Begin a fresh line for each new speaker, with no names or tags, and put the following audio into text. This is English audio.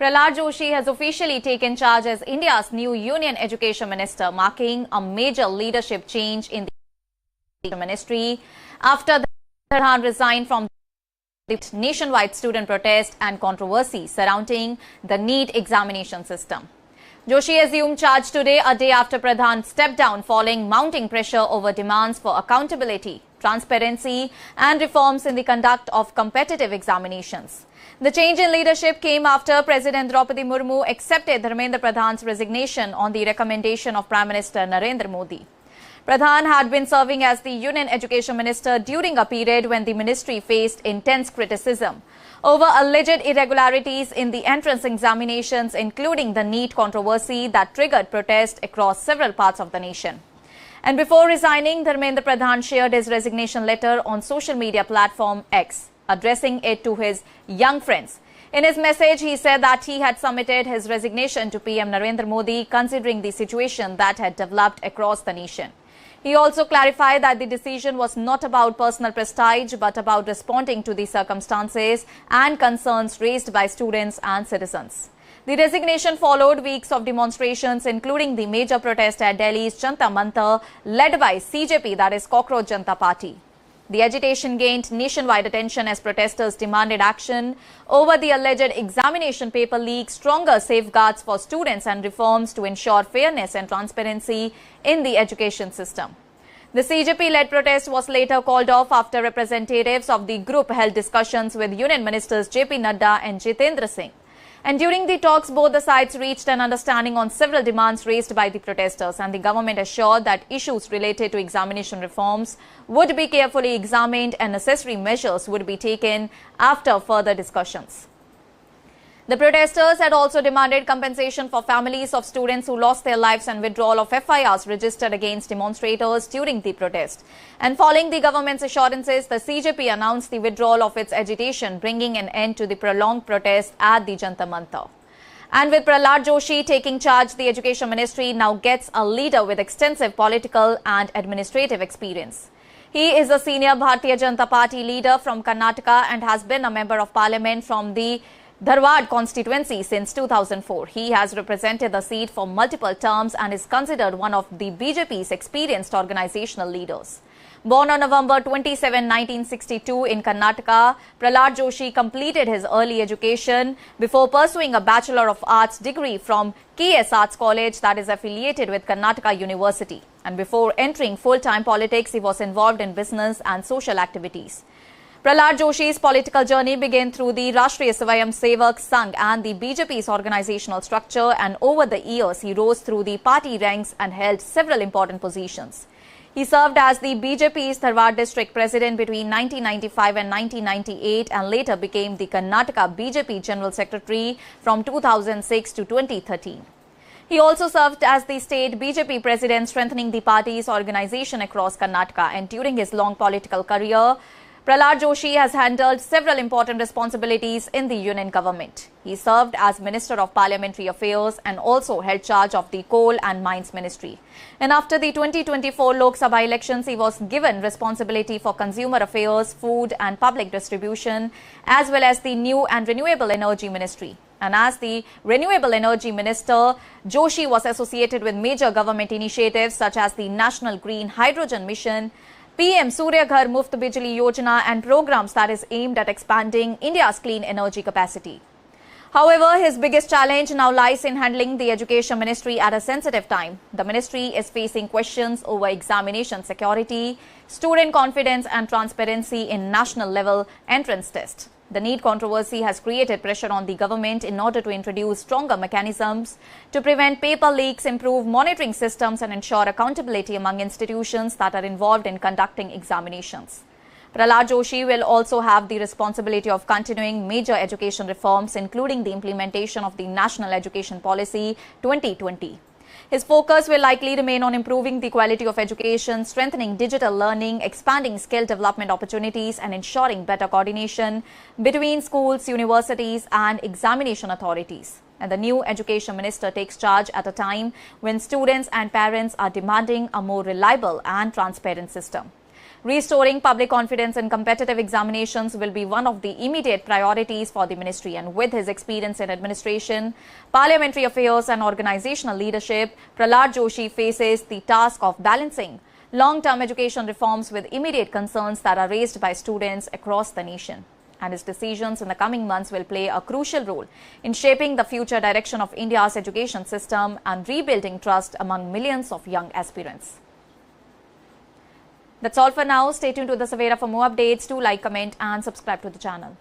Pralhad Joshi has officially taken charge as India's new Union Education Minister, marking a major leadership change in the ministry after Pradhan resigned from the nationwide student protest and controversy surrounding the NEET examination system. Joshi assumed charge today, a day after Pradhan stepped down following mounting pressure over demands for accountability, transparency and reforms in the conduct of competitive examinations. The change in leadership came after President Murmu accepted Dharmendra Pradhan's resignation on the recommendation of Prime Minister Narendra Modi. Pradhan had been serving as the Union Education Minister during a period when the ministry faced intense criticism over alleged irregularities in the entrance examinations, including the NEET controversy that triggered protests across several parts of the nation. And before resigning, Dharmendra Pradhan shared his resignation letter on social media platform X, addressing it to his young friends. In his message, he said that he had submitted his resignation to PM Narendra Modi, considering the situation that had developed across the nation. He also clarified that the decision was not about personal prestige, but about responding to the circumstances and concerns raised by students and citizens. The resignation followed weeks of demonstrations, including the major protest at Delhi's Jantar Mantar, led by CJP, that is Cockroach Janata Party. The agitation gained nationwide attention as protesters demanded action over the alleged examination paper leak, stronger safeguards for students and reforms to ensure fairness and transparency in the education system. The CJP-led protest was later called off after representatives of the group held discussions with Union Ministers JP Nadda and Jitendra Singh. And during the talks, both the sides reached an understanding on several demands raised by the protesters, and the government assured that issues related to examination reforms would be carefully examined and necessary measures would be taken after further discussions. The protesters had also demanded compensation for families of students who lost their lives and withdrawal of FIRs registered against demonstrators during the protest. And following the government's assurances, the CJP announced the withdrawal of its agitation, bringing an end to the prolonged protest at the Jantar Mantar. And with Pralhad Joshi taking charge, the Education Ministry now gets a leader with extensive political and administrative experience. He is a senior Bharatiya Janata Party leader from Karnataka and has been a member of parliament from the Dharwad constituency since 2004. He has represented the seat for multiple terms and is considered one of the BJP's experienced organizational leaders. Born on November 27, 1962 in Karnataka, Pralhad Joshi completed his early education before pursuing a Bachelor of Arts degree from KS Arts College that is affiliated with Karnataka University. And before entering full-time politics, he was involved in business and social activities. Pralhad Joshi's political journey began through the Rashtriya Swayam Sevak Sangh and the BJP's organizational structure, and over the years he rose through the party ranks and held several important positions. He served as the BJP's Dharwad district president between 1995 and 1998 and later became the Karnataka BJP General Secretary from 2006 to 2013. He also served as the state BJP president, strengthening the party's organization across Karnataka. And during his long political career, Pralhad Joshi has handled several important responsibilities in the union government. He served as Minister of Parliamentary Affairs and also held charge of the Coal and Mines Ministry. And after the 2024 Lok Sabha elections, he was given responsibility for Consumer Affairs, Food and Public Distribution, as well as the New and Renewable Energy Ministry. And as the Renewable Energy Minister, Joshi was associated with major government initiatives such as the National Green Hydrogen Mission, PM Surya Ghar Muft Bijli Yojana and programs that is aimed at expanding India's clean energy capacity. However, his biggest challenge now lies in handling the Education Ministry at a sensitive time. The ministry is facing questions over examination security, student confidence and transparency in national level entrance tests. The NEET controversy has created pressure on the government in order to introduce stronger mechanisms to prevent paper leaks, improve monitoring systems and ensure accountability among institutions that are involved in conducting examinations. Pralhad Joshi will also have the responsibility of continuing major education reforms, including the implementation of the National Education Policy 2020. His focus will likely remain on improving the quality of education, strengthening digital learning, expanding skill development opportunities, and ensuring better coordination between schools, universities, and examination authorities. And the new Education Minister takes charge at a time when students and parents are demanding a more reliable and transparent system. Restoring public confidence in competitive examinations will be one of the immediate priorities for the ministry, and with his experience in administration, parliamentary affairs and organizational leadership, Pralhad Joshi faces the task of balancing long-term education reforms with immediate concerns that are raised by students across the nation. And his decisions in the coming months will play a crucial role in shaping the future direction of India's education system and rebuilding trust among millions of young aspirants. That's all for now. Stay tuned to the Savera for more updates. Do like, comment and subscribe to the channel.